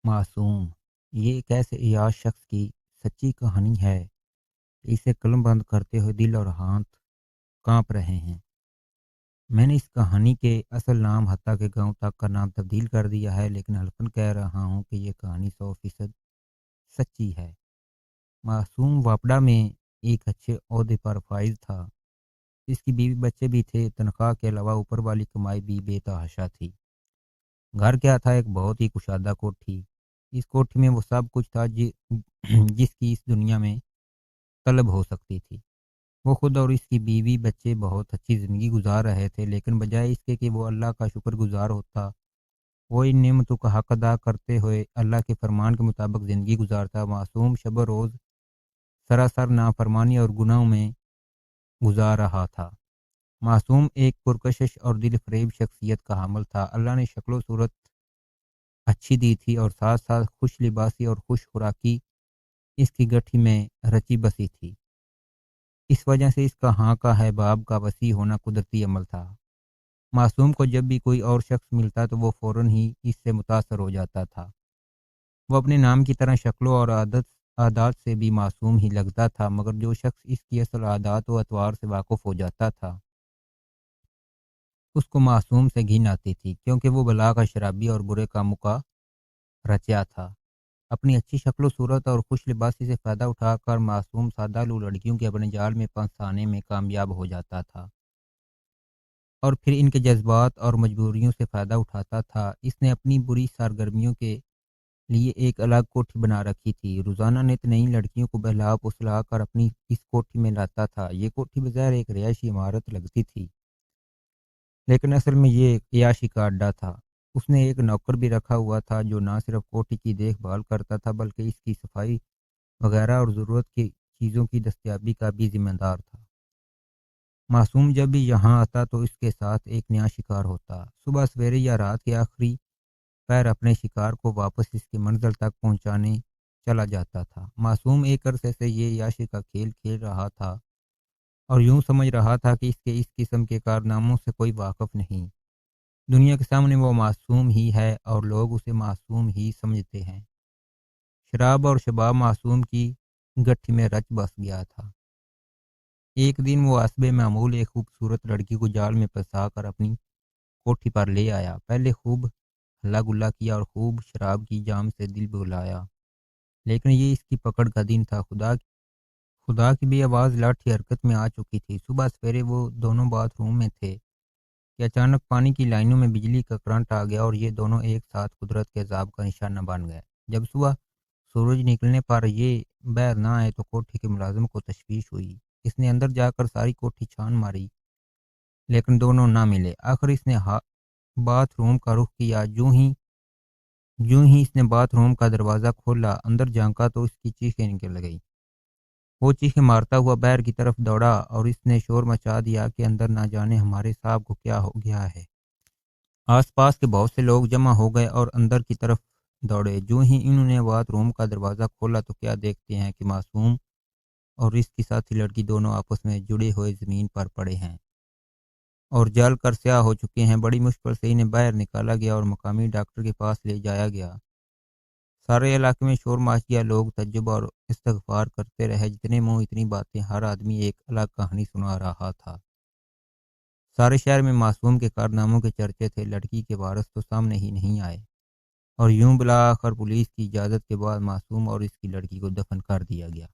معصوم یہ ایک ایسے ایاز شخص کی سچی کہانی ہے کہ اسے قلم بند کرتے ہوئے دل اور ہاتھ کانپ رہے ہیں۔ میں نے اس کہانی کے اصل نام حتیٰ کہ گاؤں تک کا نام تبدیل کر دیا ہے، لیکن حلفاً کہہ رہا ہوں کہ یہ کہانی 100% سچی ہے۔ معصوم واپڈا میں ایک اچھے عہدے پر فائز تھا۔ اس کی بیوی بچے بھی تھے، تنخواہ کے علاوہ اوپر والی کمائی بھی بے تحاشا تھی۔ گھر کیا تھا، ایک بہت ہی کشادہ کوٹھی۔ اس کوٹھی میں وہ سب کچھ تھا جس کی اس دنیا میں طلب ہو سکتی تھی۔ وہ خود اور اس کی بیوی بچے بہت اچھی زندگی گزار رہے تھے، لیکن بجائے اس کے کہ وہ اللہ کا شکر گزار ہوتا، وہ ان نعمتوں کا حق ادا کرتے ہوئے اللہ کے فرمان کے مطابق زندگی گزارتا، معصوم شب و روز سراسر نافرمانی اور گناہوں میں گزار رہا تھا۔ معصوم ایک پرکشش اور دل فریب شخصیت کا حامل تھا۔ اللہ نے شکل و صورت اچھی دی تھی اور ساتھ ساتھ خوش لباسی اور خوش خوراکی اس کی گٹھی میں رچی بسی تھی۔ اس وجہ سے اس کا ہاں کا ہے باب کا وسیع ہونا قدرتی عمل تھا۔ معصوم کو جب بھی کوئی اور شخص ملتا تو وہ فوراً ہی اس سے متاثر ہو جاتا تھا۔ وہ اپنے نام کی طرح شکلوں اور عادات سے بھی معصوم ہی لگتا تھا، مگر جو شخص اس کی اصل عادات و اطوار سے واقف ہو جاتا تھا اس کو معصوم سے گھن آتی تھی، کیونکہ وہ بلا کا شرابی اور برے کاموں کا رچیا تھا۔ اپنی اچھی شکل و صورت اور خوش لباسی سے فائدہ اٹھا کر معصوم سادہ لو لڑکیوں کے اپنے جال میں پھنسانے میں کامیاب ہو جاتا تھا اور پھر ان کے جذبات اور مجبوریوں سے فائدہ اٹھاتا تھا۔ اس نے اپنی بری سرگرمیوں کے لیے ایک الگ کوٹھی بنا رکھی تھی۔ روزانہ نت نئی لڑکیوں کو بہلا پسلا کر اپنی اس کوٹھی میں لاتا تھا۔ یہ کوٹھی بظاہر ایک رہائشی عمارت لگتی تھی، لیکن اصل میں یہ ایک عیاشی کا اڈا تھا۔ اس نے ایک نوکر بھی رکھا ہوا تھا جو نہ صرف کوٹھی کی دیکھ بھال کرتا تھا بلکہ اس کی صفائی وغیرہ اور ضرورت کی چیزوں کی دستیابی کا بھی ذمہ دار تھا۔ معصوم جب بھی یہاں آتا تو اس کے ساتھ ایک نیا شکار ہوتا۔ صبح سویرے یا رات کے آخری پیر اپنے شکار کو واپس اس کی منزل تک پہنچانے چلا جاتا تھا۔ معصوم ایک عرصے سے یہ عیاشی کا کھیل کھیل رہا تھا اور یوں سمجھ رہا تھا کہ اس قسم کے کارناموں سے کوئی واقف نہیں۔ دنیا کے سامنے وہ معصوم ہی ہے اور لوگ اسے معصوم ہی سمجھتے ہیں۔ شراب اور شباب معصوم کی گٹھی میں رچ بس گیا تھا۔ ایک دن وہ حسب معمول ایک خوبصورت لڑکی کو جال میں پھنسا کر اپنی کوٹھی پر لے آیا۔ پہلے خوب ہلا گلا کیا اور خوب شراب کی جام سے دل بہلایا، لیکن یہ اس کی پکڑ کا دن تھا۔ خدا کی بھی آواز لاٹھی حرکت میں آ چکی تھی۔ صبح سویرے وہ دونوں باتھ روم میں تھے کہ اچانک پانی کی لائنوں میں بجلی کا کرنٹ آ گیا اور یہ دونوں ایک ساتھ قدرت کے عذاب کا نشانہ بن گئے۔ جب صبح سورج نکلنے پر یہ باہر نہ آئے تو کوٹھی کے ملازم کو تشویش ہوئی۔ اس نے اندر جا کر ساری کوٹھی چھان ماری، لیکن دونوں نہ ملے۔ آخر اس نے باتھ روم کا رخ کیا۔ جو ہی اس نے باتھ روم کا دروازہ کھولا، اندر جھانکا تو اس کی چیخیں نکل گئی۔ وہ چیخیں مارتا ہوا باہر کی طرف دوڑا اور اس نے شور مچا دیا کہ اندر نہ جانے ہمارے صاحب کو کیا ہو گیا ہے۔ آس پاس کے بہت سے لوگ جمع ہو گئے اور اندر کی طرف دوڑے۔ جو ہی انہوں نے باتھ روم کا دروازہ کھولا تو کیا دیکھتے ہیں کہ معصوم اور اس کی ساتھی لڑکی دونوں آپس میں جڑے ہوئے زمین پر پڑے ہیں اور جل کر سیاہ ہو چکے ہیں۔ بڑی مشکل سے انہیں باہر نکالا گیا اور مقامی ڈاکٹر کے پاس لے جایا گیا۔ سارے علاقے میں شور مچ گیا، لوگ تعجب اور استغفار کرتے رہے۔ جتنے منہ اتنی باتیں، ہر آدمی ایک الگ کہانی سنا رہا تھا۔ سارے شہر میں معصوم کے کارناموں کے چرچے تھے۔ لڑکی کے وارث تو سامنے ہی نہیں آئے اور یوں بالآخر پولیس کی اجازت کے بعد معصوم اور اس کی لڑکی کو دفن کر دیا گیا۔